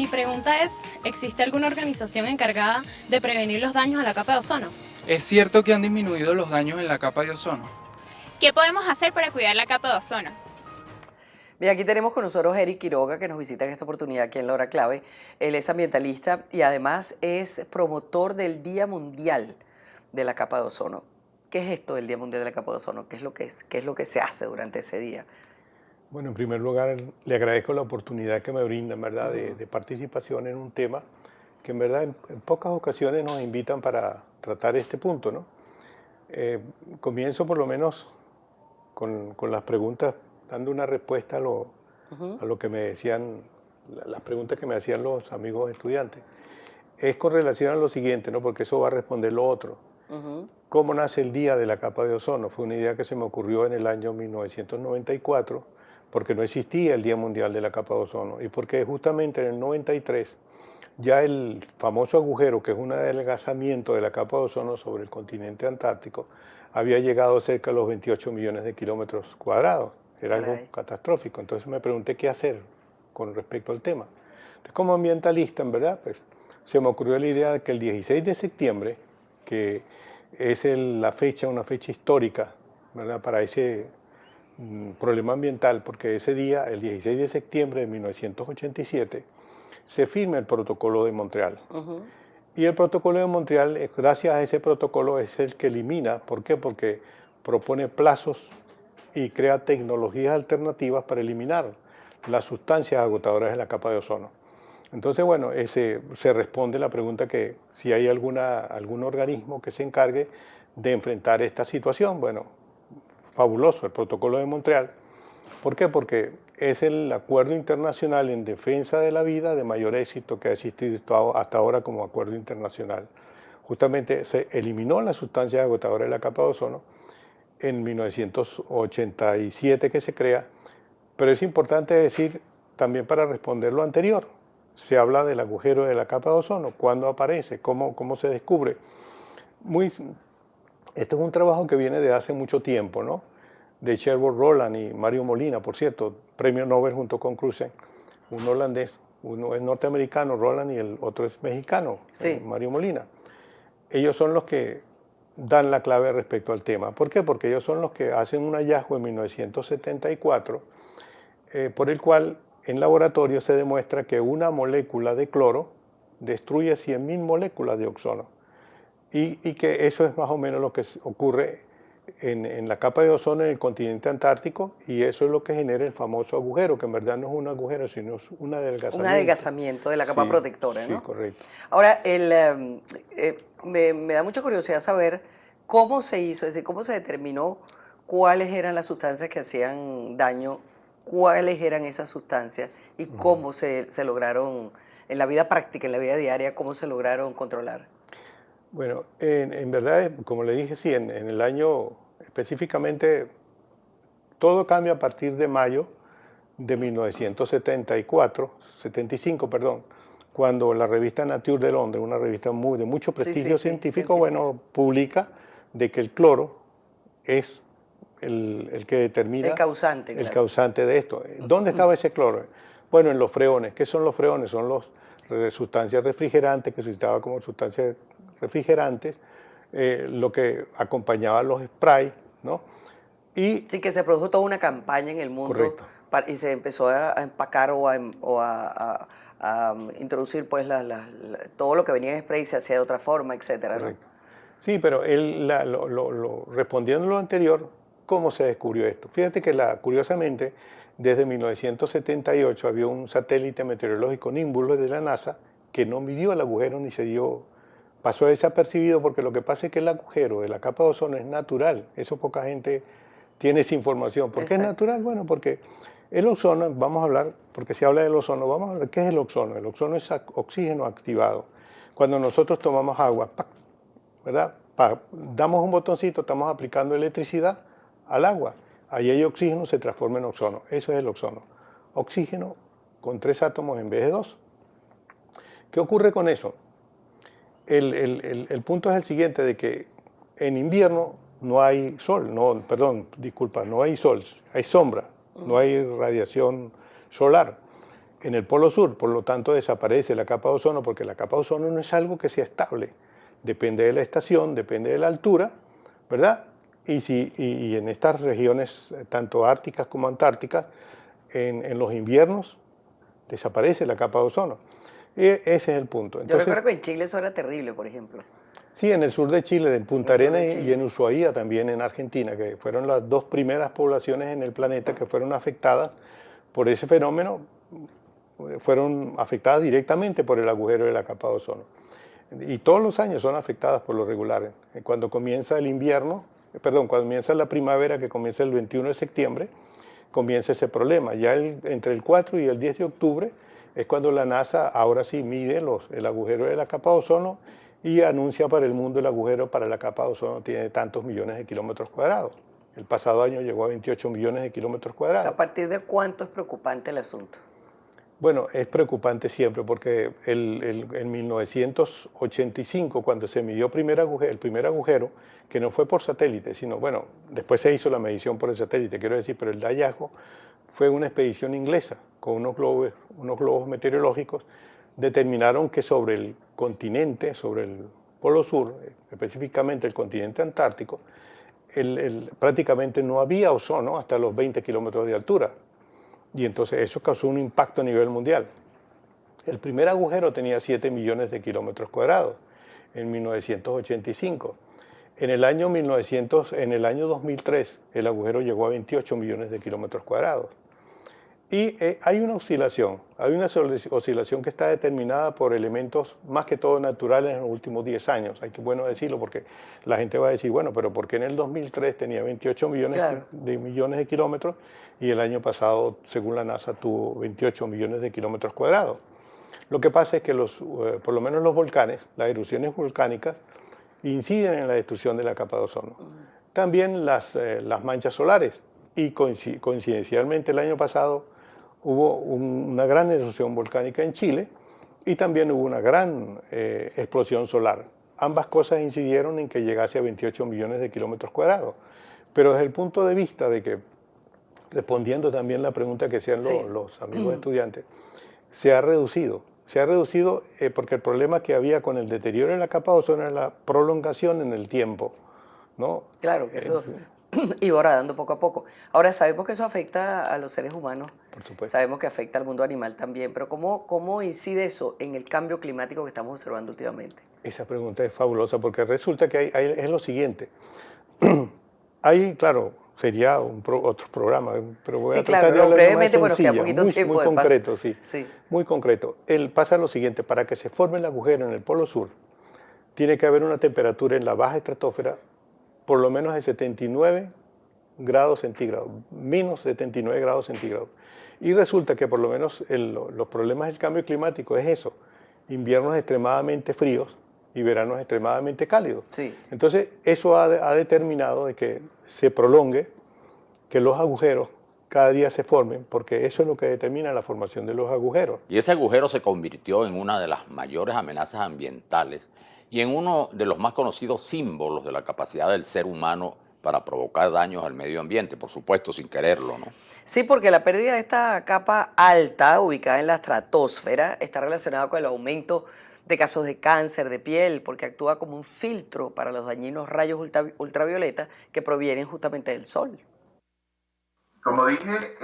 Mi pregunta es, ¿existe alguna organización encargada de prevenir los daños a la capa de ozono? ¿Es cierto que han disminuido los daños en la capa de ozono? ¿Qué podemos hacer para cuidar la capa de ozono? Bien, aquí tenemos con nosotros Eric Quiroga, que nos visita en esta oportunidad aquí en La Hora Clave. Él es ambientalista y además es promotor del Día Mundial de la Capa de Ozono. ¿Qué es esto del Día Mundial de la Capa de Ozono? ¿Qué es lo que es? ¿Qué es lo que se hace durante ese día? Bueno, en primer lugar, le agradezco la oportunidad que me brindan, ¿verdad?, de participación en un tema que en verdad en pocas ocasiones nos invitan para tratar este punto, ¿no? Comienzo por lo menos con las preguntas, dando una respuesta a lo que me decían, las preguntas que me hacían los amigos estudiantes. Es con relación a lo siguiente, ¿no?, porque eso va a responder lo otro. ¿Cómo nace el Día de la Capa de Ozono? Fue una idea que se me ocurrió en el año 1994, porque no existía el Día Mundial de la Capa de Ozono y porque justamente en el 93 ya el famoso agujero, que es un adelgazamiento de la capa de ozono sobre el continente antártico, había llegado a cerca de los 28 millones de kilómetros cuadrados. Era algo catastrófico. Entonces me pregunté qué hacer con respecto al tema. Entonces, como ambientalista, en verdad, pues se me ocurrió la idea de que el 16 de septiembre, que es una fecha histórica, ¿verdad?, para ese problema ambiental, porque ese día, el 16 de septiembre de 1987, se firma el Protocolo de Montreal. Y el Protocolo de Montreal, gracias a ese protocolo, es el que elimina. ¿Por qué? Porque propone plazos y crea tecnologías alternativas para eliminar las sustancias agotadoras de la capa de ozono. Entonces, bueno, se responde la pregunta que si hay algún organismo que se encargue de enfrentar esta situación. Bueno, fabuloso, el Protocolo de Montreal. ¿Por qué? Porque es el acuerdo internacional en defensa de la vida de mayor éxito que ha existido hasta ahora como acuerdo internacional. Justamente se eliminó la sustancia agotadora de la capa de ozono en 1987 que se crea, pero es importante decir también para responder lo anterior. Se habla del agujero de la capa de ozono, cuándo aparece, cómo se descubre. Este es un trabajo que viene de hace mucho tiempo, ¿no?, de Sherwood Rowland y Mario Molina, por cierto, premio Nobel junto con Cruzen, un holandés, uno es norteamericano, Rowland, y el otro es mexicano, Mario Molina. Ellos son los que dan la clave respecto al tema. ¿Por qué? Porque ellos son los que hacen un hallazgo en 1974, por el cual en laboratorio se demuestra que una molécula de cloro destruye 100.000 moléculas de ozono, y que eso es más o menos lo que ocurre en la capa de ozono en el continente antártico, y eso es lo que genera el famoso agujero, que en verdad no es un agujero, sino es un adelgazamiento. Un adelgazamiento de la capa protectora, ¿no? Sí, correcto. Ahora, me da mucha curiosidad saber cómo se hizo, es decir, cómo se determinó cuáles eran las sustancias que hacían daño, cuáles eran esas sustancias y cómo se lograron, en la vida práctica, en la vida diaria, cómo se lograron controlar. Bueno, en verdad, como le dije, sí, en el año específicamente, todo cambia a partir de mayo de 1975, perdón, cuando la revista Nature de Londres, una revista de mucho prestigio científico, bueno, publica de que el cloro es el que determina el causante de esto. ¿Dónde estaba ese cloro? Bueno, en los freones. ¿Qué son los freones? Son las sustancias refrigerantes que se utilizaban como sustancias refrigerantes, lo que acompañaba los sprays, ¿no? Sí, que se produjo toda una campaña en el mundo y se empezó a empacar o a introducir pues todo lo que venía en spray se hacía de otra forma, etcétera, ¿no? Sí, pero respondiendo a lo anterior, ¿cómo se descubrió esto? Fíjate que curiosamente, desde 1978 había un satélite meteorológico Nimbus de la NASA que no midió el agujero ni pasó desapercibido, porque lo que pasa es que el agujero de la capa de ozono es natural. Eso poca gente tiene esa información. ¿Por qué es natural? Bueno, porque el ozono, vamos a hablar, porque si habla del ozono, vamos a hablar, ¿qué es el ozono? El ozono es oxígeno activado. Cuando nosotros tomamos agua, ¿verdad?, damos un botoncito, estamos aplicando electricidad al agua. Ahí hay oxígeno, se transforma en ozono. Eso es el ozono. Oxígeno con 3 átomos en vez de 2. ¿Qué ocurre con eso? El punto es el siguiente, de que en invierno no hay sol, no hay sol, hay sombra, no hay radiación solar. en el Polo Sur, por lo tanto desaparece la capa de ozono, porque la capa de ozono no es algo que sea estable, depende de la estación, depende de la altura, ¿verdad? Y en estas regiones, tanto árticas como antárticas, en los inviernos desaparece la capa de ozono. Ese es el punto. Entonces, yo recuerdo que en Chile eso era terrible, por ejemplo. Sí, en el sur de Chile, en Punta Arenas y en Ushuaia también en Argentina, que fueron las dos primeras poblaciones en el planeta que fueron afectadas por ese fenómeno, fueron afectadas directamente por el agujero de la capa de ozono. Y todos los años son afectadas por lo regular. Cuando comienza el invierno, cuando comienza la primavera, que comienza el 21 de septiembre, comienza ese problema. Ya entre el 4 y el 10 de octubre es cuando la NASA ahora sí mide el agujero de la capa de ozono y anuncia para el mundo el agujero para la capa de ozono tiene tantos millones de kilómetros cuadrados. El pasado año llegó a 28 millones de kilómetros cuadrados. ¿A partir de cuánto es preocupante el asunto? Bueno, es preocupante siempre porque en 1985, cuando se midió el primer agujero, que no fue por satélite, sino, bueno, después se hizo la medición por el satélite, quiero decir, pero el hallazgo fue una expedición inglesa con unos globos meteorológicos, determinaron que sobre el continente, sobre el Polo Sur, específicamente el continente antártico, prácticamente no había ozono hasta los 20 kilómetros de altura. Y entonces eso causó un impacto a nivel mundial. El primer agujero tenía 7 millones de kilómetros cuadrados en 1985. En el año 2003 el agujero llegó a 28 millones de kilómetros cuadrados. Y hay una oscilación que está determinada por elementos más que todo naturales en los últimos 10 años. Hay que bueno decirlo porque la gente va a decir, bueno, pero ¿por qué en el 2003 tenía 28 millones de kilómetros y el año pasado, según la NASA, tuvo 28 millones de kilómetros cuadrados? Lo que pasa es que por lo menos los volcanes, las erupciones volcánicas, inciden en la destrucción de la capa de ozono. También las manchas solares. Y coincidencialmente el año pasado hubo una gran erupción volcánica en Chile y también hubo una gran explosión solar. Ambas cosas incidieron en que llegase a 28 millones de kilómetros cuadrados. Pero desde el punto de vista de que, respondiendo también la pregunta que hacían los amigos estudiantes, se ha reducido. Se ha reducido porque el problema que había con el deterioro de la capa de ozono era la prolongación en el tiempo, ¿no? Claro, que eso iba dando poco a poco. Ahora, sabemos que eso afecta a los seres humanos. Por supuesto. Sabemos que afecta al mundo animal también, pero ¿cómo incide eso en el cambio climático que estamos observando últimamente? Esa pregunta es fabulosa porque resulta que es lo siguiente. Hay, claro, sería otro programa, pero voy a tratar de hablar brevemente, más sencilla, queda poquito tiempo muy de concreto, paso. Sí. Muy concreto. Pasa lo siguiente, para que se forme el agujero en el Polo Sur, tiene que haber una temperatura en la baja estratosfera por lo menos de 79 grados centígrados, menos 79 grados centígrados. Y resulta que por lo menos los problemas del cambio climático es eso, inviernos extremadamente fríos y veranos extremadamente cálidos. Sí. Entonces eso ha determinado de que se prolongue, que los agujeros cada día se formen, porque eso es lo que determina la formación de los agujeros. Y ese agujero se convirtió en una de las mayores amenazas ambientales y en uno de los más conocidos símbolos de la capacidad del ser humano para provocar daños al medio ambiente, por supuesto, sin quererlo, ¿no? Sí, porque la pérdida de esta capa alta, ubicada en la estratosfera, está relacionada con el aumento de casos de cáncer de piel, porque actúa como un filtro para los dañinos rayos ultravioleta que provienen justamente del sol. Como dije,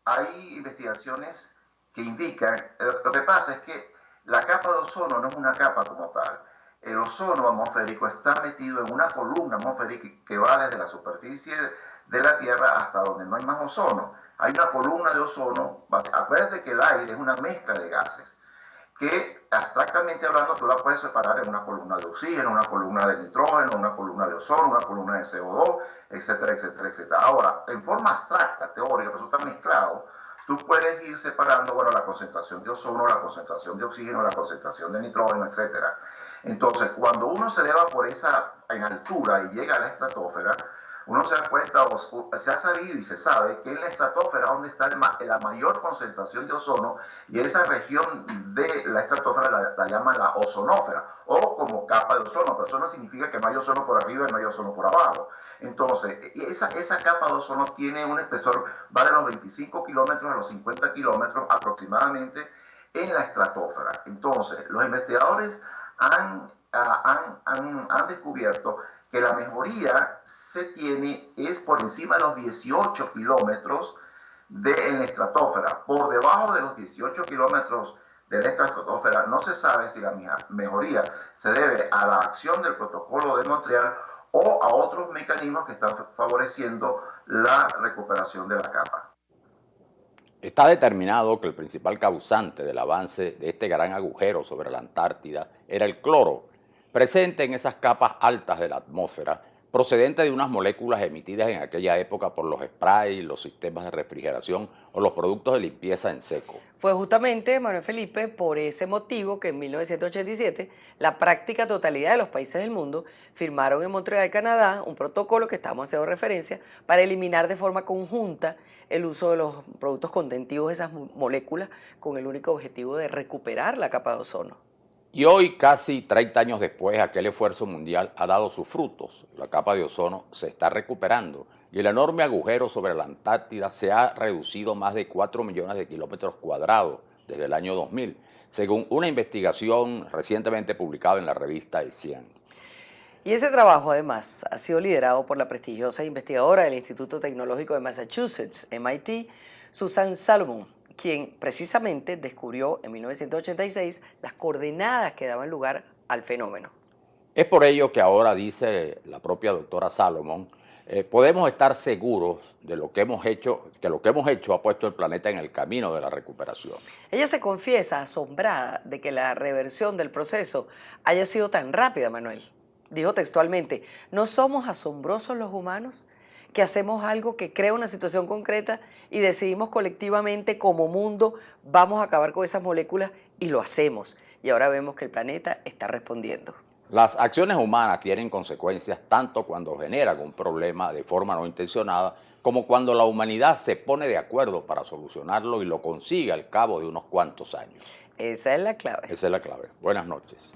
hay investigaciones que indican, lo que pasa es que la capa de ozono no es una capa como tal. El ozono atmosférico está metido en una columna atmosférica que va desde la superficie de la Tierra hasta donde no hay más ozono. Hay una columna de ozono, acuérdate que el aire es una mezcla de gases, que abstractamente hablando tú la puedes separar en una columna de oxígeno, una columna de nitrógeno, una columna de ozono, una columna de CO2, etcétera, etcétera, etcétera. Ahora, en forma abstracta, teórica, pero eso está mezclado, tú puedes ir separando, bueno, la concentración de ozono, la concentración de oxígeno, la concentración de nitrógeno, etcétera. Entonces, cuando uno se eleva en altura y llega a la estratosfera, uno se da cuenta, o se ha sabido y se sabe que en la estratosfera donde está la mayor concentración de ozono, y esa región de la estratosfera la llaman la ozonósfera, o como capa de ozono, pero eso no significa que no hay ozono por arriba y no hay ozono por abajo. Entonces, esa capa de ozono tiene un espesor, va de los 25 kilómetros a los 50 kilómetros aproximadamente en la estratosfera. Entonces, los investigadores han descubierto que la mejoría se tiene es por encima de los 18 kilómetros en la estratosfera. Por debajo de los 18 kilómetros de la estratosfera no se sabe si la mejoría se debe a la acción del protocolo de Montreal o a otros mecanismos que están favoreciendo la recuperación de la capa. Está determinado que el principal causante del avance de este gran agujero sobre la Antártida era el cloro, presente en esas capas altas de la atmósfera, procedente de unas moléculas emitidas en aquella época por los sprays, los sistemas de refrigeración o los productos de limpieza en seco. Fue justamente, Manuel Felipe, por ese motivo que en 1987 la práctica totalidad de los países del mundo firmaron en Montreal, Canadá, un protocolo que estamos haciendo referencia para eliminar de forma conjunta el uso de los productos contentivos de esas moléculas con el único objetivo de recuperar la capa de ozono. Y hoy, casi 30 años después, aquel esfuerzo mundial ha dado sus frutos. La capa de ozono se está recuperando y el enorme agujero sobre la Antártida se ha reducido más de 4 millones de kilómetros cuadrados desde el año 2000, según una investigación recientemente publicada en la revista Science. Y ese trabajo, además, ha sido liderado por la prestigiosa investigadora del Instituto Tecnológico de Massachusetts, MIT, Susan Salomon, quien precisamente descubrió en 1986 las coordenadas que daban lugar al fenómeno. Es por ello que ahora, dice la propia doctora Salomon, podemos estar seguros de lo que hemos hecho, que lo que hemos hecho ha puesto el planeta en el camino de la recuperación. Ella se confiesa asombrada de que la reversión del proceso haya sido tan rápida, Manuel. Dijo textualmente: ¿no somos asombrosos los humanos? Que hacemos algo que crea una situación concreta y decidimos colectivamente como mundo vamos a acabar con esas moléculas y lo hacemos. Y ahora vemos que el planeta está respondiendo. Las acciones humanas tienen consecuencias tanto cuando generan un problema de forma no intencionada como cuando la humanidad se pone de acuerdo para solucionarlo y lo consigue al cabo de unos cuantos años. Esa es la clave. Esa es la clave. Buenas noches.